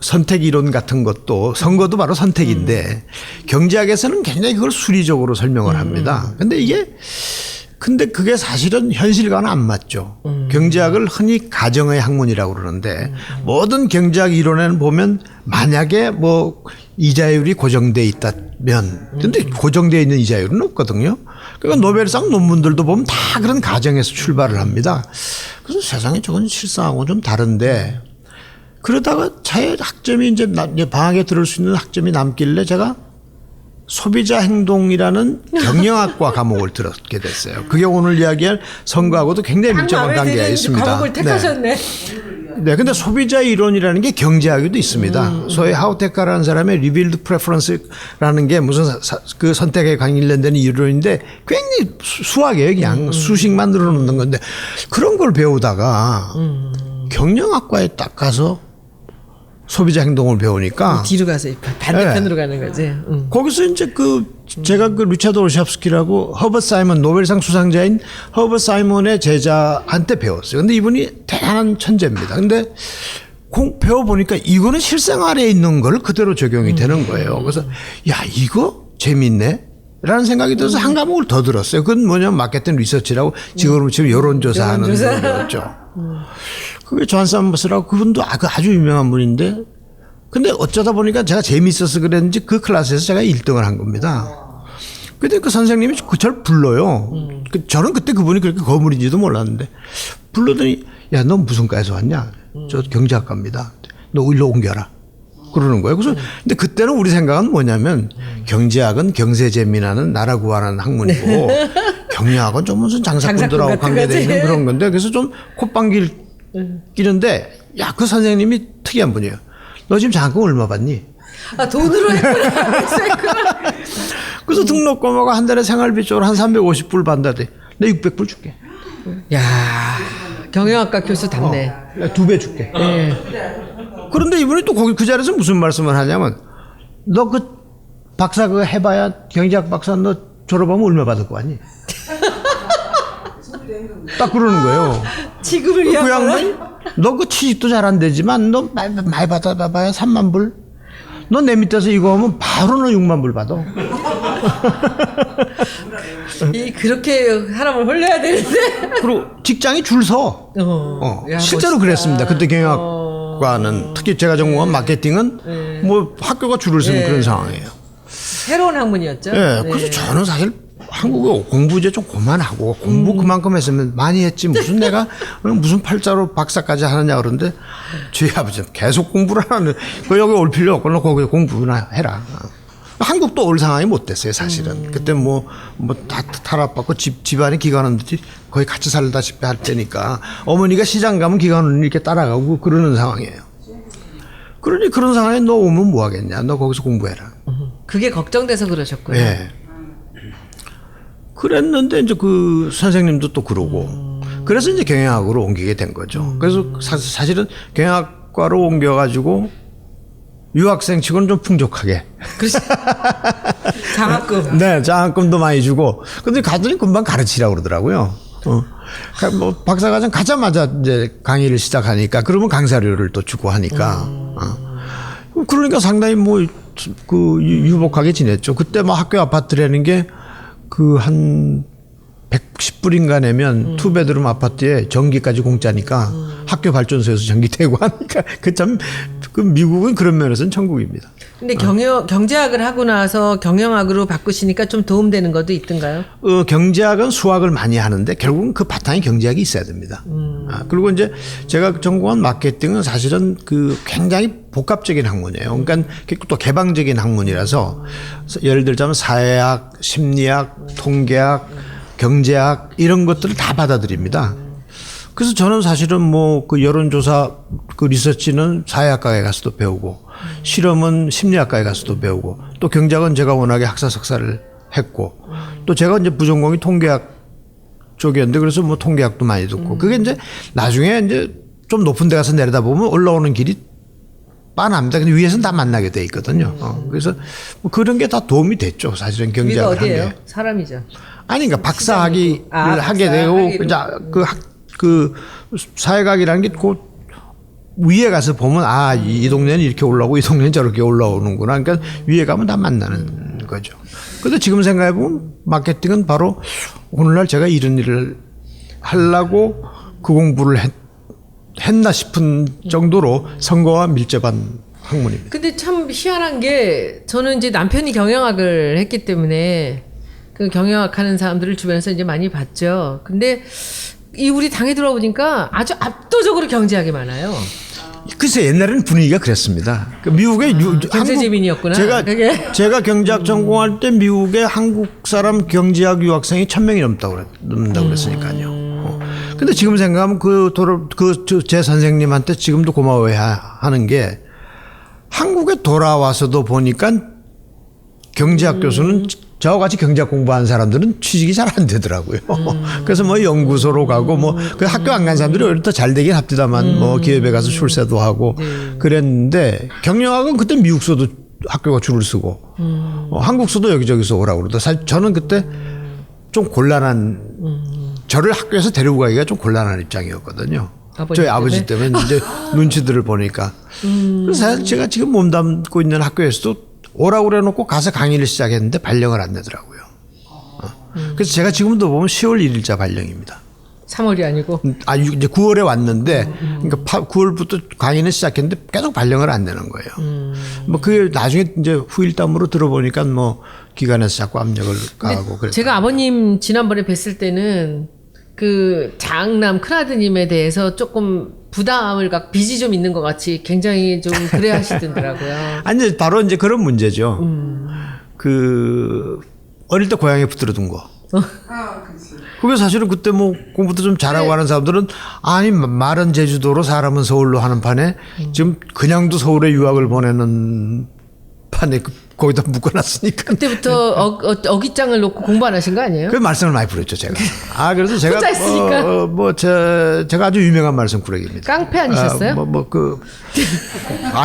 선택 이론 같은 것도 선거도 바로 선택인데 경제학에서는 굉장히 그걸 수리적으로 설명을 합니다. 근데 그게 사실은 현실과는 안 맞죠. 경제학을 흔히 가정의 학문이라고 그러는데 모든 경제학 이론에는 보면 만약에 뭐 이자율이 고정돼 있다면 근데 고정돼 있는 이자율은 없거든요. 그러니까 노벨상 논문들도 보면 다 그런 가정에서 출발을 합니다. 그래서 세상에 저건 실상하고 좀 다른데 그러다가 제 학점이 이제 방학에 들을 수 있는 학점이 남길래 제가 소비자 행동이라는 경영학과 과목을 들었게 됐어요. 그게 오늘 이야기할 선거하고도 굉장히 밀접한 관계가 있습니다. 과목을 택하셨네. 네, 근데 소비자 이론이라는 게 경제학에도 있습니다. 소위 하우테카라는 사람의 리빌드 프레퍼런스라는 게 무슨 그 선택에 관련된 이론인데 굉장히 수학이에요. 그냥 수식만 늘어놓는 건데 그런 걸 배우다가 경영학과에 딱 가서 소비자 행동을 배우니까 뒤로 가서 반대편으로 가는 거지. 거기서 이제 그 제가 그 리차드 올샵스키라고 허버트 사이먼 노벨상 수상자인 허버트 사이먼의 제자한테 배웠어요. 근데 이분이 대단한 천재입니다. 근데 배워보니까 이거는 실생활에 있는 걸 그대로 적용이 되는 거예요. 그래서 야 이거 재밌네 라는 생각이 들어서 한 과목을 더 들었어요. 그건 뭐냐면 마케팅 리서치라고 지금 여론조사하는 거죠. 그게 존 삼머스라고 그분도 아주 유명한 분인데 근데 어쩌다 보니까 제가 재밌어서 그랬는지 그 클래스에서 제가 1등을 한 겁니다. 근데 그 선생님이 저를 불러요. 저는 그때 그분이 그렇게 거물인지도 몰랐는데 불러더니 야 너 무슨 과에서 왔냐? 저 경제학과입니다. 너 일로 옮겨라. 그러는 거예요. 그래서 근데 그때는 우리 생각은 뭐냐면 경제학은 경제재민하는 나라 구하는 학문이고 경영학은 좀 무슨 장사꾼들하고 관계되어 있는 그런 건데 그래서 좀 콧방귀를 끼는데 야 그 선생님이 특이한 분이에요. 너 지금 장학금 얼마 받니? 아 돈으로 했구나. 그래서 등록금하고 한 달에 생활비 쪽으로 한 350불 받는다대. 내 600불 줄게. 야 경영학과 교수답네. 2배 줄게. 네. 그런데 이분이 또 거기 그 자리에서 무슨 말씀을 하냐면 너 그 박사 그거 해봐야 경제학 박사 너 졸업하면 얼마 받을 거 아니? 딱 그러는 거예요. 지금을 그 위한 양반이 너 그 취직도 잘 안 되지만 너 많이 받아봐야 3만 불. 너 내 밑에서 이거 하면 바로 너 6만 불 받아. 그렇게 사람을 홀려야 되는데. 그리고 직장이 줄 서. 야, 실제로 멋있다. 그랬습니다. 그때 경영학과는 특히 제가 전공한 마케팅은 뭐 학교가 줄을 서는 그런 상황이에요. 새로운 학문이었죠. 예, 그래서 저는 사실 한국어 공부 이제 좀 그만하고 공부 그만큼 했으면 많이 했지 무슨 내가 무슨 팔자로 박사까지 하느냐 그러는데 저희 아버지는 계속 공부를 하는 거 여기 올 필요 없고 너 거기 공부나 해라. 한국도 올 상황이 못 됐어요 사실은. 그때 뭐 다 탈압받고 집안에 기관원들이 거의 같이 살다시피 할 때니까 어머니가 시장 가면 기관원 이렇게 따라가고 그러는 상황이에요. 그러니 그런 상황에 너 오면 뭐 하겠냐. 너 거기서 공부해라. 그게 걱정돼서 그러셨고요. 예. 그랬는데 이제 그 선생님도 또 그러고 그래서 이제 경영학으로 옮기게 된 거죠. 그래서 사실은 경영학과로 옮겨가지고 유학생 치고는 좀 풍족하게. 그렇지. 장학금. 네, 장학금도 많이 주고. 근데 가더니 금방 가르치라고 그러더라고요. 뭐 박사과정 가자마자 이제 강의를 시작하니까 그러면 강사료를 또 주고 하니까. 그러니까 상당히 뭐 그 유복하게 지냈죠. 그때 막 학교 아파트라는 게 그 한 110불인가 내면 투베드룸 아파트에 전기까지 공짜니까 학교 발전소에서 전기 대고 하니까 그 미국은 그런 면에서는 천국입니다. 근데 경제학을 하고 나서 경영학으로 바꾸시니까 좀 도움되는 것도 있던가요? 경제학은 수학을 많이 하는데 결국은 그 바탕에 경제학이 있어야 됩니다. 그리고 이제 제가 전공한 마케팅은 사실은 그 굉장히 복합적인 학문이에요. 그러니까 또 개방적인 학문이라서 예를 들자면 사회학, 심리학, 통계학, 경제학 이런 것들을 다 받아들입니다. 그래서 저는 사실은 뭐 그 여론조사 그 리서치는 사회학과에 가서도 배우고 실험은 심리학과에 가서도 배우고 또 경제학은 제가 워낙에 학사 석사를 했고 또 제가 이제 부전공이 통계학 쪽이었는데 그래서 뭐 통계학도 많이 듣고 그게 이제 나중에 이제 좀 높은 데 가서 내려다 보면 올라오는 길이 빤합니다. 근데 위에서는 다 만나게 돼 있거든요. 그래서 뭐 그런 게 다 도움이 됐죠. 사실은 경제학을 위가 어디예요? 한 게. 사람이죠. 아니 그러니까 박사학위를 하게 되고 그 사회학이라는 게 그 위에 가서 보면 이 동네는 이렇게 올라오고 이 동네는 저렇게 올라오는구나. 그러니까 위에 가면 다 만나는 거죠. 그래서 지금 생각해 보면 마케팅은 바로 오늘날 제가 이런 일을 하려고 그 공부를 했나 싶은 정도로 선거와 밀접한 학문입니다. 근데 참 희한한 게 저는 이제 남편이 경영학을 했기 때문에 그 경영학 하는 사람들을 주변에서 이제 많이 봤죠. 근데 우리 당에 들어보니까 아주 압도적으로 경제학이 많아요. 글쎄 옛날에는 분위기가 그랬습니다. 그 미국의 경제재민이었구나. 제가 경제학 전공할 때 미국의 한국 사람 경제학 유학생이 1,000명이 넘는다고 그랬으니까요. 근데 지금 생각하면 제 선생님한테 지금도 고마워해야 하는 게 한국에 돌아와서도 보니까 경제학 교수는 저와 같이 경제학 공부한 사람들은 취직이 잘 안 되더라고요. 그래서 뭐 연구소로 가고 뭐 그 학교 안 간 사람들이 오히려 더 잘 되긴 합디다만 뭐 기업에 가서 출세도 하고 그랬는데 경영학은 그때 미국서도 학교가 줄을 서고 한국서도 여기저기서 오라고 그러다 사실 저는 그때 좀 곤란한 저를 학교에서 데리고 가기가 좀 곤란한 입장이었거든요. 저희 아버지 때문에 이제 눈치들을 보니까. 그래서 사실 제가 지금 몸담고 있는 학교에서도 오라고 그래놓고 가서 강의를 시작했는데 발령을 안 내더라고요. 그래서 제가 지금도 보면 10월 1일자 발령입니다. 3월이 아니고. 이제 9월에 왔는데, 그러니까 9월부터 강의는 시작했는데 계속 발령을 안 내는 거예요. 뭐 그게 나중에 이제 후일담으로 들어보니까 뭐 기관에서 자꾸 압력을 가하고 그랬어요. 제가 아버님 지난번에 뵀을 때는 그 장남 큰아드님에 대해서 조금 부담을 갖고 빚이 좀 있는 것 같이 굉장히 좀 그래 하시던더라고요. 아니, 이제 바로 이제 그런 문제죠. 그, 어릴 때 고향에 붙들어둔 거. 그게 사실은 그때 뭐 공부도 좀 잘하고 하는 사람들은 아니 말은 제주도로 사람은 서울로 하는 판에 지금 그냥도 서울에 유학을 보내는 판에 거기다 묶어놨으니까. 그때부터 어깃장을 놓고 공부 안 하신 거 아니에요? 그 말씀을 많이 부렸죠 제가. 그래서 제가 혼자 있으니까. 제가 아주 유명한 말씀 구레기입니다. 깡패 아니셨어요?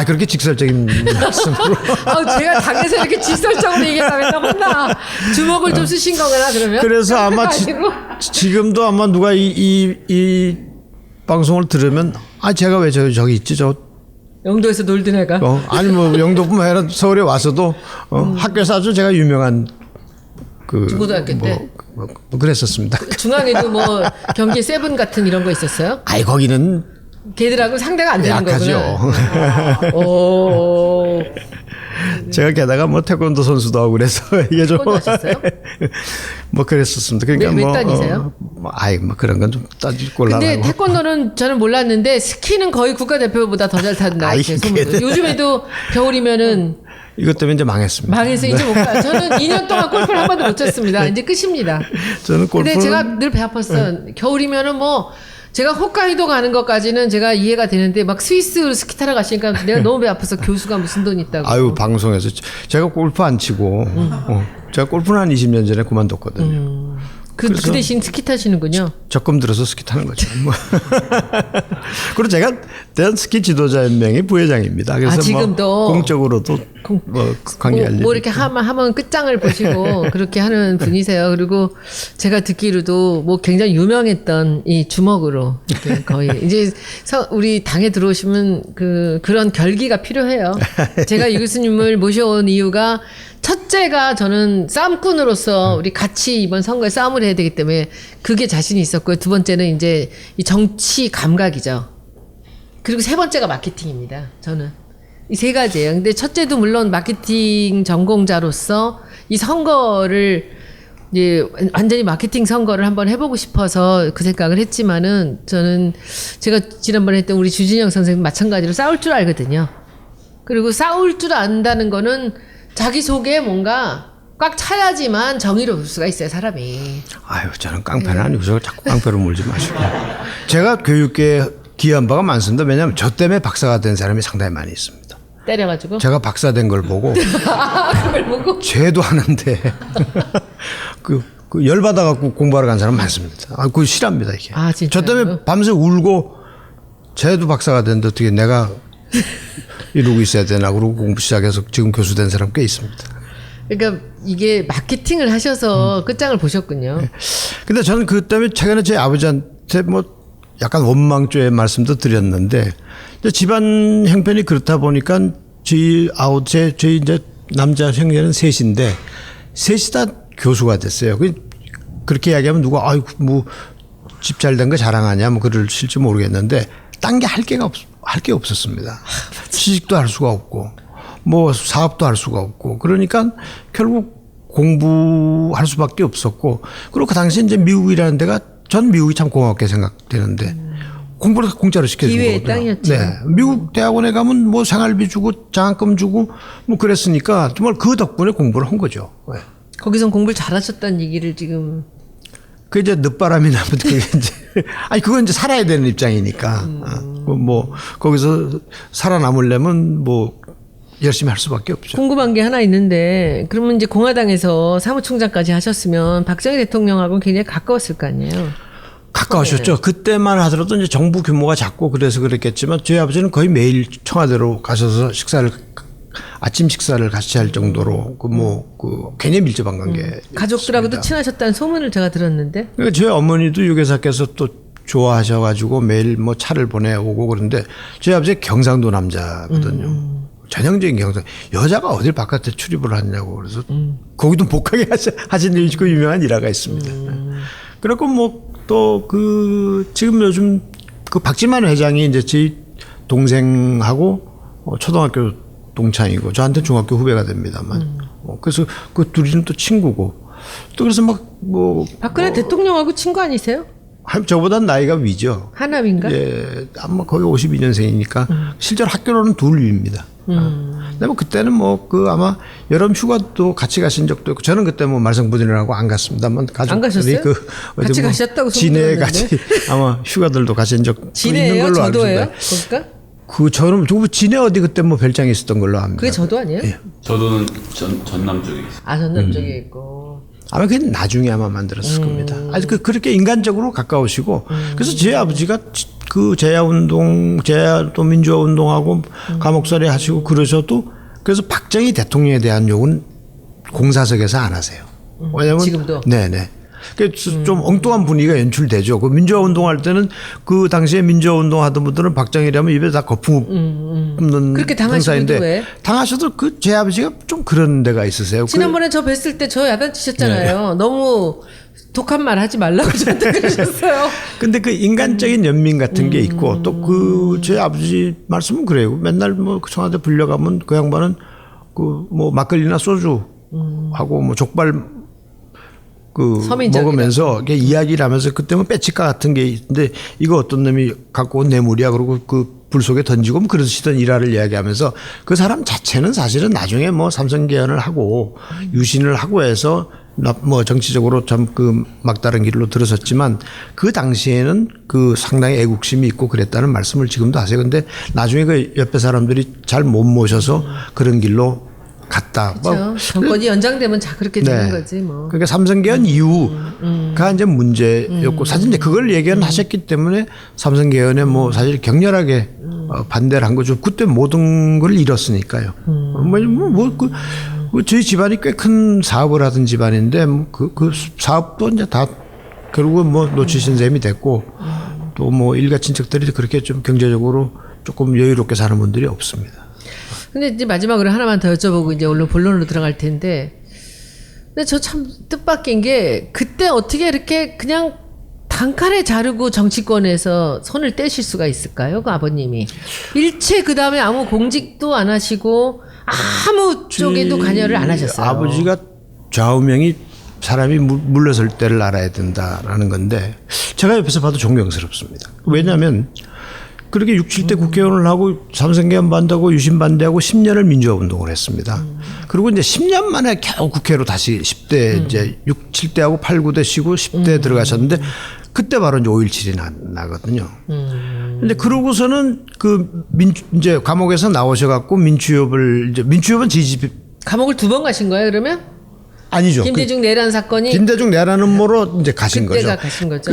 그렇게 직설적인 말씀으로. 제가 당에서 이렇게 직설적으로 얘기하면 혼나. 주먹을 좀 쓰신 거구나 그러면. 그래서 아마 지금도 아마 누가 이 방송을 들으면 제가 왜 저기 있지 영도에서 놀던 애가. 아니 뭐 영도뿐만 아니라 서울에 와서도 학교에서 아주 제가 유명한 그 중고등학교 때 뭐 그랬었습니다. 중앙에도 뭐 경기 세븐 같은 이런 거 있었어요? 거기는 걔들하고 상대가 안 되는 약하죠. 거구나. 제가 게다가 뭐 태권도 선수도 하고 그래서 이게 좀 태권도 하셨어요? 뭐 그랬었습니다. 그러니까 몇 단이세요? 뭐 그런 건 좀 따질 꼴라고. 근데 태권도는 저는 몰랐는데 스키는 거의 국가대표보다 더 잘 탄다. 요즘에도 겨울이면은 이것 때문에 이제 망했습니다. 망해서 이제 못 가요. 저는 2년 동안 골프를 한 번도 못 쳤습니다. 이제 끝입니다. 저는 골프는. 근데 제가 늘 배 아팠어요. 겨울이면은 뭐 제가 홋카이도 가는 것까지는 제가 이해가 되는데 막 스위스 스키 타러 가시니까 내가 너무 배 아파서 교수가 무슨 돈 있다고. 방송에서 제가 골프 안 치고 제가 골프는 한 20년 전에 그만뒀거든요. 그 대신 스키 타시는군요. 적금 들어서 스키 타는 거죠. 그리고 제가 대한 스키 지도자 연맹의 부회장입니다. 그래서 지금도 공적으로도 관계할 뭐 이렇게 하면 끝장을 보시고 그렇게 하는 분이세요. 그리고 제가 듣기로도 뭐 굉장히 유명했던 이 주먹으로 이렇게 거의 이제 우리 당에 들어오시면 그런 결기가 필요해요. 제가 이 교수님을 모셔온 이유가 첫째가 저는 싸움꾼으로서 우리 같이 이번 선거에 싸움을 해야 되기 때문에 그게 자신이 있었고요. 두 번째는 이제 이 정치 감각이죠. 그리고 세 번째가 마케팅입니다. 저는 이 세 가지예요. 근데 첫째도 물론 마케팅 전공자로서 이 선거를 이제 완전히 마케팅 선거를 한번 해보고 싶어서 그 생각을 했지만은 저는 제가 지난번에 했던 우리 주진영 선생님 마찬가지로 싸울 줄 알거든요. 그리고 싸울 줄 안다는 거는 자기 속에 뭔가 꽉 차야지만 정의로울 수가 있어요, 사람이. 저는 깡패는 아니고 저 자꾸 깡패로 몰지 마시고. 제가 교육계에 기여한 바가 많습니다. 왜냐하면 저 때문에 박사가 된 사람이 상당히 많이 있습니다. 때려가지고? 제가 박사 된 걸 보고. 그걸 보고? 죄도 하는데 그 열받아갖고 공부하러 간 사람 많습니다. 그거 싫어합니다, 이게. 진짜요? 저 때문에 밤새 울고 쟤도 박사가 됐는데 어떻게 내가 이러고 있어야 되나 그러고 공부 시작해서 지금 교수 된 사람 꽤 있습니다. 그러니까 이게 마케팅을 하셔서 끝장을 보셨군요. 근데 저는 그 때문에 최근에 제 아버지한테 뭐 약간 원망조의 말씀도 드렸는데 집안 형편이 그렇다 보니까 저희 이제 남자 형제는 셋인데 셋이 다 교수가 됐어요. 그렇게 이야기하면 누가 뭐 집 잘 된 거 자랑하냐 뭐 그러실지 모르겠는데 딴 게 할 게 없었습니다. 취직도 할 수가 없고 뭐 사업도 할 수가 없고 그러니까 결국 공부할 수밖에 없었고 그리고 그 당시 이제 미국이라는 데가 전 미국이 참 고맙게 생각되는데 공부를 공짜로 시켜준 거거든요. 기회의 땅이었죠. 네, 미국 대학원에 가면 뭐 생활비 주고 장학금 주고 뭐 그랬으니까 정말 그 덕분에 공부를 한 거죠. 네. 거기선 공부를 잘하셨다는 얘기를 지금. 그 이제 늦바람이 나면 그게 이제 그건 이제 살아야 되는 입장이니까 뭐 거기서 살아남으려면 뭐 열심히 할 수밖에 없죠. 궁금한 게 하나 있는데 그러면 이제 공화당에서 사무총장까지 하셨으면 박정희 대통령하고는 굉장히 가까웠을 거 아니에요? 가까우셨죠. 그때만 하더라도 이제 정부 규모가 작고 그래서 그랬겠지만 저희 아버지는 거의 매일 청와대로 가셔서 식사를 아침 식사를 같이 할 정도로 굉장히 밀접한 관계. 가족들하고도 친하셨다는 소문을 제가 들었는데. 그러니까 저희 어머니도 유괴사께서 또 좋아하셔가지고 매일 뭐 차를 보내오고 그런데 저희 아버지 경상도 남자거든요. 전형적인 경상. 여자가 어딜 바깥에 출입을 하냐고 그래서 거기도 복하게 하신 일이고 유명한 일화가 있습니다. 그리고 뭐 또 지금 요즘 그 박지만 회장이 이제 제 동생하고 초등학교 동창이고 저한테 중학교 후배가 됩니다만 그래서 그 둘이는 또 친구고 또 그래서 박근혜 대통령하고 친구 아니세요? 저보단 나이가 위죠. 하남인가? 예, 아마 거의 52년생이니까 실제로 학교로는 둘 위입니다. 근데 뭐 그때는 아마 여름 휴가도 같이 가신 적도 있고 저는 그때 뭐 말썽부디느라고 안 갔습니다만 안 가셨어요? 같이 가셨다고 진해 같이 아마 휴가들도 가신 적도 있는 진해예요? 걸로 알고 저도예요? 있습니다. 거기가? 저는 진해 어디 그때 뭐 별장이 있었던 걸로 압니다. 그게 저도 아니에요? 예. 저도는 전남 쪽에 있어요. 아 전남 쪽에 있고. 아마 그게 나중에 아마 만들었을 겁니다. 아주 그렇게 인간적으로 가까우시고 그래서 제 아버지가 그 제야도 민주화 운동하고 감옥살이 하시고 그러셔도 그래서 박정희 대통령에 대한 욕은 공사석에서 안 하세요. 왜냐면 지금도? 네네. 그래서 좀 엉뚱한 분위기가 연출되죠. 그 민주화 운동할 때는 그 당시에 민주화 운동하던 분들은 박정희라면 입에 다 거품 뿜는 그렇게 당하시기도 왜? 당하셔도 제 아버지가 좀 그런 데가 있으세요. 지난번에 저 뵀을 때 저 야단치셨잖아요. 너무 독한 말 하지 말라고 저한테 그러셨어요. 근데 그 인간적인 연민 같은 게 있고 또 제 아버지 말씀은 그래요. 맨날 뭐 청와대 불려가면 그 양반은 막걸리나 소주 하고 족발 서민적이다. 먹으면서 이렇게 이야기를 하면서 그때 뭐 빼치카 같은 게 있는데 이거 어떤 놈이 갖고 온 뇌물이야 그러고 그 불 속에 던지고 뭐 그러시던 일화를 이야기하면서 그 사람 자체는 사실은 나중에 뭐 삼성 개헌을 하고 유신을 하고 해서 뭐 정치적으로 참 막다른 길로 들어섰지만 그 당시에는 상당히 애국심이 있고 그랬다는 말씀을 지금도 하세요. 근데 나중에 그 옆에 사람들이 잘 못 모셔서 그런 길로 갔다. 그렇죠. 정권이 연장되면 그렇게 되는 거지 뭐. 그러니까 삼성개헌 이후가 이제 문제였고 사실 이제 그걸 예견하셨기 때문에 삼성개헌에 뭐 사실 격렬하게 반대를 한 거죠. 그때 모든 걸 잃었으니까요. 저희 집안이 꽤 큰 사업을 하던 집안인데 그 사업도 이제 다 결국은 놓치신 셈이 됐고 또 일가 친척들이 그렇게 좀 경제적으로 조금 여유롭게 사는 분들이 없습니다. 근데 이제 마지막으로 하나만 더 여쭤보고 이제 오늘 본론으로 들어갈 텐데, 근데 저 참 뜻밖인 게 그때 어떻게 이렇게 그냥 단칼에 자르고 정치권에서 손을 떼실 수가 있을까요, 그 아버님이? 일체 그 다음에 아무 공직도 안 하시고 아무 쪽에도 관여를 안 하셨어요. 아버지가 좌우명이 사람이 물러설 때를 알아야 된다라는 건데 제가 옆에서 봐도 존경스럽습니다. 왜냐하면 그렇게 6, 7대 국회의원을 하고 삼성개헌 반대하고 유신 반대하고 10년을 민주화 운동을 했습니다. 그리고 이제 10년 만에 겨우 국회로 다시 10대 이제 6, 7대하고 8, 9대 쉬고 10대 들어가셨는데 그때 바로 이제 5.17이 나거든요. 근데 그러고서는 이제 감옥에서 나오셔갖고 민주협은 지지. 감옥을 2번 가신 거예요, 그러면? 아니죠. 김대중 내란 사건이 김대중 내란 음모로 이제 가신 거죠. 그때가 가신 거죠.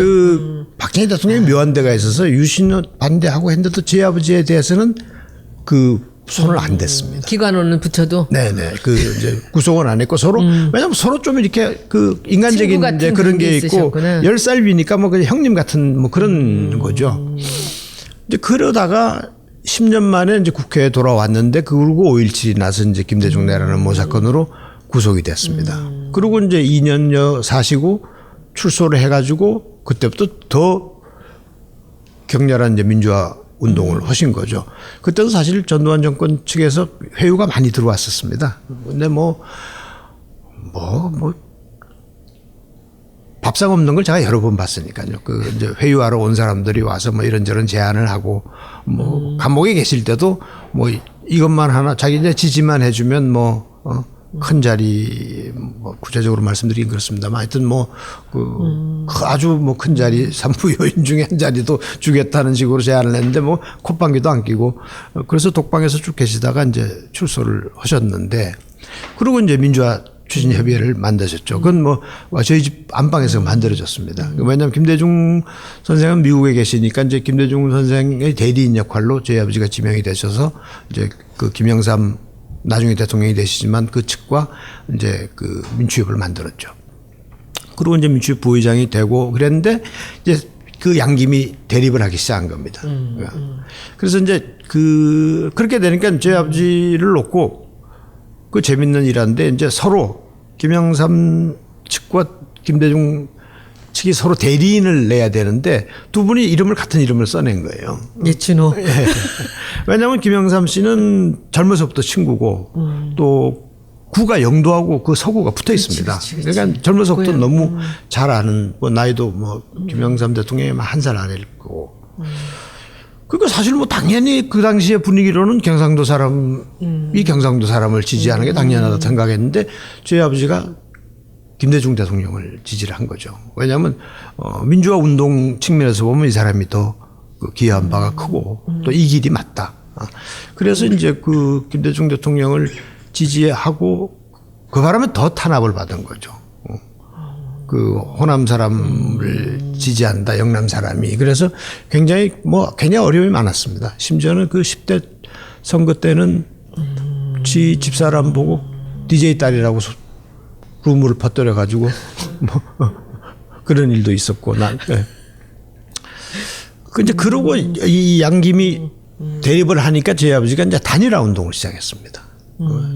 박정희 대통령이 묘한 데가 있어서 유신을 반대하고 했는데도 제 아버지에 대해서는 손을 안 댔습니다. 기관원은 붙여도. 네네. 이제 구속은 안 했고 서로 왜냐면 서로 좀 이렇게 인간적인 이제 그런 게 있고 있으셨구나. 10살 위니까 그냥 형님 같은 그런 거죠. 이제 그러다가 10년 만에 이제 국회에 돌아왔는데 그리고 5.17이 나서 이제 김대중 내란 음모 사건으로 구속이 됐습니다. 그리고 이제 2년여 사시고 출소를 해가지고 그때부터 더 격렬한 이제 민주화 운동을 하신 거죠. 그때도 사실 전두환 정권 측에서 회유가 많이 들어왔었습니다. 근데 밥상 없는 걸 제가 여러 번 봤으니까요. 이제 회유하러 온 사람들이 와서 이런저런 제안을 하고 감옥에 계실 때도 이것만 하나 자기 이제 지지만 해주면 큰 자리 구체적으로 말씀드리긴 그렇습니다만 하여튼 아주 큰 자리 산부 요인 중에 한 자리도 주겠다는 식으로 제안을 했는데 콧방귀도 안 끼고 그래서 독방에서 쭉 계시다가 이제 출소를 하셨는데 그리고 이제 민주화 추진 협의회를 만드셨죠. 그건 저희 집 안방에서 만들어졌습니다. 왜냐하면 김대중 선생은 미국에 계시니까 이제 김대중 선생의 대리인 역할로 저희 아버지가 지명이 되셔서 이제 김영삼 나중에 대통령이 되시지만 그 측과 이제 그 민추협을 만들었죠. 그리고 이제 민추협 부의장이 되고 그랬는데 이제 그 양김이 대립을 하기 시작한 겁니다. 그래서 이제 그렇게 되니까 제 아버지를 놓고 그 재밌는 일인데 이제 서로 김영삼 측과 김대중 측이 서로 대리인을 내야 되는데 두 분이 같은 이름을 써낸 거예요. 예춘호. 예. 왜냐하면 김영삼 씨는 젊어서부터 친구고 또 구가 영도하고 그 서구가 붙어 있습니다. 그치. 그러니까 젊어서부터 고향. 너무 잘 아는 뭐 나이도 뭐 김영삼 대통령이 한 살 아래일 거고. 그러니까 사실 뭐 당연히 그 당시의 분위기로는 경상도 사람이 경상도 사람을 지지하는 게 당연하다 생각했는데 저희 아버지가 김대중 대통령을 지지를 한 거죠. 왜냐하면 민주화 운동 측면에서 보면 이 사람이 더 기여한 바가 크고 또 이 길이 맞다. 그래서 이제 그 김대중 대통령을 지지하고 그 바람에 더 탄압을 받은 거죠. 그 호남 사람을 지지한다, 영남 사람이. 그래서 굉장히 어려움이 많았습니다. 심지어는 그 10대 선거 때는 지 집사람 보고 DJ 딸이라고 루머를 퍼뜨려 가지고 그런 일도 있었고 네. 근데 그러고 이 양김이 대립을 하니까 저희 아버지가 이제 단일화 운동을 시작했습니다.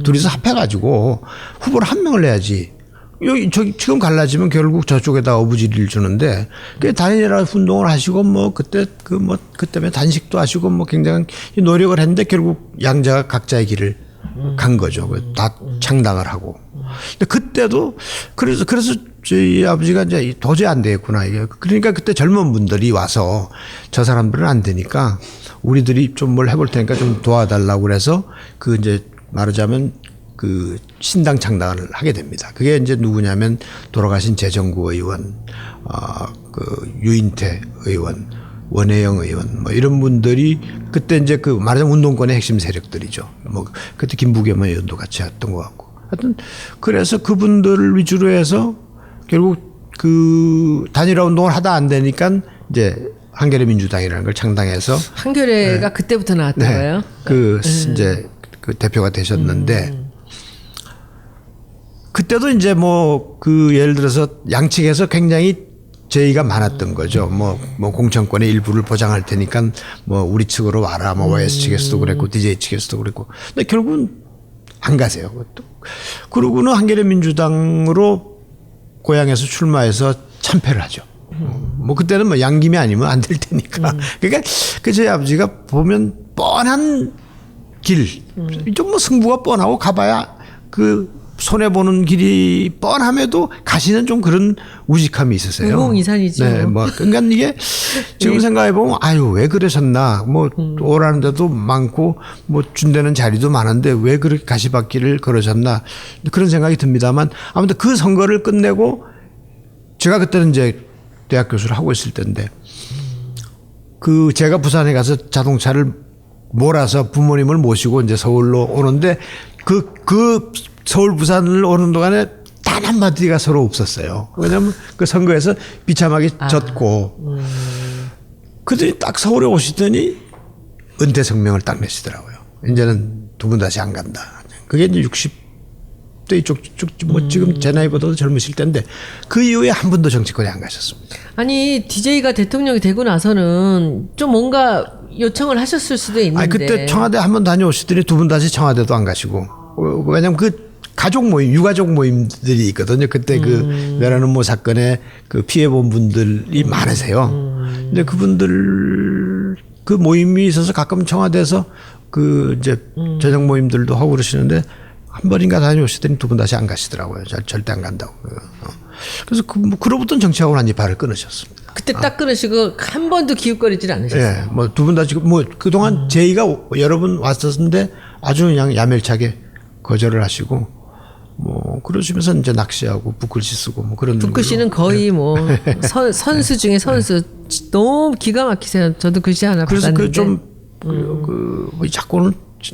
둘이서 합해가지고 후보를 한 명을 내야지. 여기 지금 갈라지면 결국 저쪽에다 어부지리를 주는데 그 단일화 운동을 하시고 그때 그때문에 단식도 하시고 굉장히 노력을 했는데 결국 양자가 각자의 길을 간 거죠. 다 창당을 하고. 근데 그때도 그래서 저희 아버지가 이제 도저히 안 되겠구나 이게. 그러니까 그때 젊은 분들이 와서 저 사람들은 안 되니까 우리들이 좀 뭘 해볼 테니까 좀 도와달라고 그래서 그 이제 말하자면 그 신당 창당을 하게 됩니다. 그게 이제 누구냐면 돌아가신 재정구 의원, 그 유인태 의원, 원혜영 의원 이런 분들이 그때 이제 그 말하자면 운동권의 핵심 세력들이죠. 그때 김부겸 의원도 같이 했던 것 같고. 하여튼 그래서 그분들을 위주로 해서 결국 그 단일화 운동을 하다 안 되니까 이제 한겨레 민주당이라는 걸 창당해서 한겨레가 그때부터 나왔던 거예요? 이제 그 대표가 되셨는데 그때도 이제 그 예를 들어서 양측에서 굉장히 제의가 많았던 거죠. 공천권의 일부를 보장할 테니까 우리 측으로 와라. YS 측에서도 그랬고 DJ 측에서도 그랬고. 근데 결국은 안 가세요. 그것도. 그러고는 한겨레 민주당으로 고향에서 출마해서 참패를 하죠. 그때는 양김이 아니면 안 될 테니까. 그러니까 저희 아버지가 보면 뻔한 길, 좀 승부가 뻔하고 가봐야 그 손해보는 길이 뻔함에도 가시는 좀 그런 우직함이 있었어요. 우공이산이죠. 네, 그러니까 이게 지금 생각해보면 왜 그러셨나. 오라는 데도 많고 준다는 자리도 많은데 왜 그렇게 가시밭길을 걸으셨나. 그런 생각이 듭니다만 아무튼 그 선거를 끝내고 제가 그때는 이제 대학 교수를 하고 있을 때인데 제가 부산에 가서 자동차를 몰아서 부모님을 모시고 이제 서울로 오는데 그 서울 부산을 오는 동안에 단 한마디가 서로 없었어요. 왜냐하면 그 선거에서 비참하게 졌고. 그들이 딱 서울에 오시더니 은퇴 성명을 딱 내시더라고요. 이제는 두 분 다시 안 간다. 그게 이제 60대 이쪽 지금 제 나이보다도 젊으실 때인데 그 이후에 한 번도 정치권에 안 가셨습니다. 아니 DJ가 대통령이 되고 나서는 좀 뭔가 요청을 하셨을 수도 있는데. 그때 청와대 한 번 다녀오시더니 두 분 다시 청와대도 안 가시고. 왜냐하면 그 가족 모임, 유가족 모임들이 있거든요. 그때 그 메라노모 사건에 그 피해본 분들이 많으세요. 근데 그분들 그 모임이 있어서 가끔 청와대에서 그 이제 저녁 모임들도 하고 그러시는데 한 번인가 다녀오시더니 두 분 다시 안 가시더라고요. 절대 안 간다고. 그래서 그로부터는 정치하고 난 지 발을 끊으셨습니다. 그때 딱 끊으시고 한 번도 기웃거리질 않으셨어요. 예, 두 분 다 지금 그동안 제의가 여러 번 왔었는데 아주 그냥 야멸차게 거절을 하시고 그러시면서 이제 낚시하고 붓글씨 쓰고 그런. 붓글씨는 거의 선수 중에 선수. 너무 기가 막히세요. 저도 글씨 하나 그래서 받았는데. 자꾸는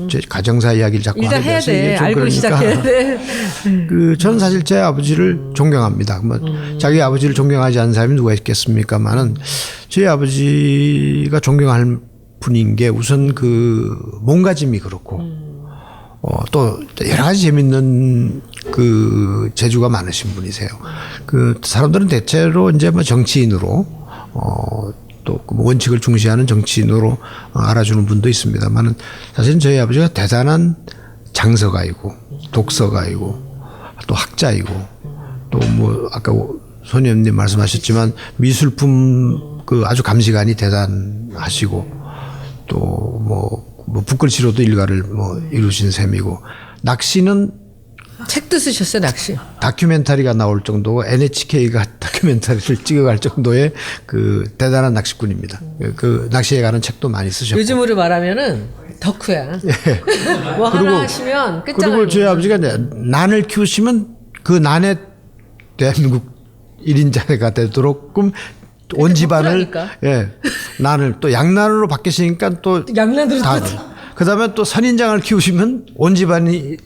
제 가정사 이야기를 자꾸 일단 해야 돼. 알고 그러니까 시작해야 돼. 저는 사실 제 아버지를 존경합니다. 자기 아버지를 존경하지 않는 사람이 누가 있겠습니까만은 제 아버지가 존경할 분인 게 우선 그 몸가짐이 그렇고 또 여러 가지 재밌는 그 재주가 많으신 분이세요. 그 사람들은 대체로 이제 뭐 정치인으로 또그 원칙을 중시하는 정치인으로 알아주는 분도 있습니다만은 사실은 저희 아버지가 대단한 장서가이고 독서가이고 또 학자이고 또 뭐 아까 손님님 말씀하셨지만 미술품 그 아주 감시관이 대단하시고 또 뭐 붓글씨로도 일가를 뭐 이루신 셈이고 낚시는 책도 쓰셨어요, 낚시. 다큐멘터리가 나올 정도고 NHK가 다큐멘터리를 찍어갈 정도의 그 대단한 낚시꾼입니다. 그 낚시에 관한 책도 많이 쓰셨고. 요즘으로 말하면은 덕후야. 뭐 하나 하시면 그리고 끝장나는 저희 아버지가 이제 난을 키우시면 그 난에 대한민국 1인자가 되도록 온 집안을 난을 또 양난으로 바뀌시니까 또 양난으로 그다음에 또 선인장을 키우시면 온 집안이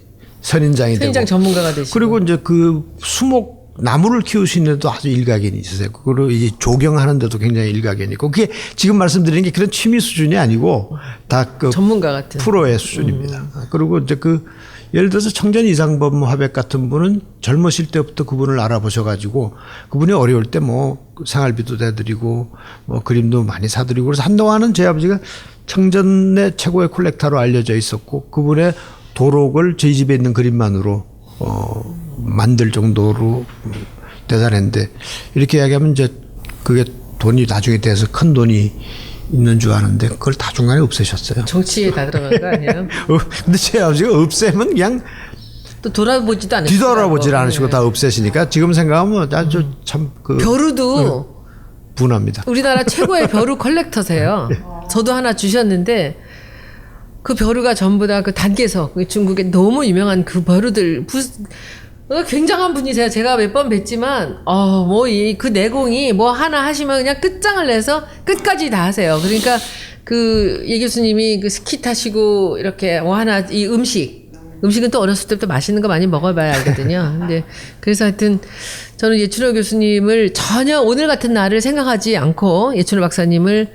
선인장 되고 전문가가 되시고 그리고 이제 그 수목 나무를 키우시는데도 아주 일가견이 있으세요. 그리고 이 조경하는데도 굉장히 일가견이 있고 그게 지금 말씀드리는 게 그런 취미 수준이 아니고 다 그 전문가 같은 프로의 수준입니다. 그리고 이제 그 예를 들어서 청전 이상범 화백 같은 분은 젊으실 때부터 그분을 알아보셔가지고 그분이 어려울 때 뭐 생활비도 대드리고 뭐 그림도 많이 사드리고 그래서 한동안은 제 아버지가 청전의 최고의 콜렉터로 알려져 있었고 그분의 도록을 저희 집에 있는 그림만으로 만들 정도로 대단했는데 이렇게 이야기하면 이제 그게 돈이 나중에 돼서 큰 돈이 있는 줄 아는데 그걸 다 중간에 없애셨어요. 정치에 다 들어간 거 아니에요? 근데 제 아버지가 없애면 그냥 또 돌아보지도 않으시고 뒤돌아보질 않으시고 다 없애시니까 지금 생각하면 아주 참 그 벼루도 분합니다. 우리나라 최고의 벼루 컬렉터세요. 저도 하나 주셨는데 그 벼루가 전부 다 그 단계석 중국에 너무 유명한 그 벼루들 굉장한 분이세요. 제가 몇 번 뵀지만 뭐 그 내공이 뭐 하나 하시면 그냥 끝장을 내서 끝까지 다 하세요. 그러니까 그 예 교수님이 그 스키 타시고 이렇게 뭐 하나 이 음식은 또 어렸을 때부터 맛있는 거 많이 먹어봐야 알거든요. 근데 그래서 하여튼 저는 예춘호 교수님을 전혀 오늘 같은 날을 생각하지 않고 예춘호 박사님을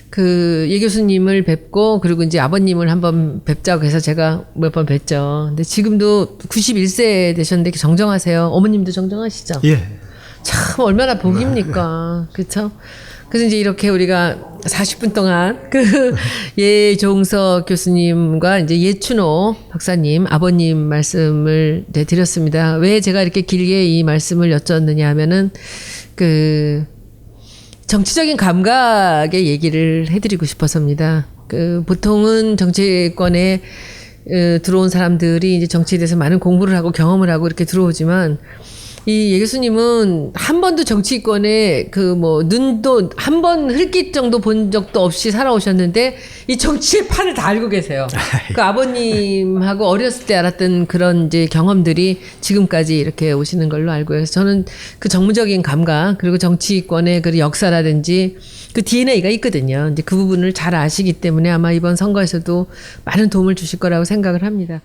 그 예 교수님을 뵙고 그리고 이제 아버님을 한번 뵙자고 해서 제가 몇 번 뵀죠. 근데 지금도 91세 되셨는데 정정하세요. 어머님도 정정하시죠? 예. 참 얼마나 복입니까? 그렇죠? 그래서 이제 이렇게 우리가 40분 동안 그 예종석 교수님과 이제 예춘호 박사님 아버님 말씀을 드렸습니다. 왜 제가 이렇게 길게 이 말씀을 여쭙느냐 하면은 그 정치적인 감각의 얘기를 해드리고 싶어서입니다. 그 보통은 정치권에 들어온 사람들이 이제 정치에 대해서 많은 공부를 하고 경험을 하고 이렇게 들어오지만 이 예 교수님은 한 번도 정치권에 그 뭐 눈도 한 번 흘낏 정도 본 적도 없이 살아오셨는데 이 정치의 판을 다 알고 계세요. 그 아버님하고 어렸을 때 알았던 그런 이제 경험들이 지금까지 이렇게 오시는 걸로 알고 해서 저는 그 정무적인 감각 그리고 정치권의 그 역사라든지 그 DNA가 있거든요. 이제 그 부분을 잘 아시기 때문에 아마 이번 선거에서도 많은 도움을 주실 거라고 생각을 합니다.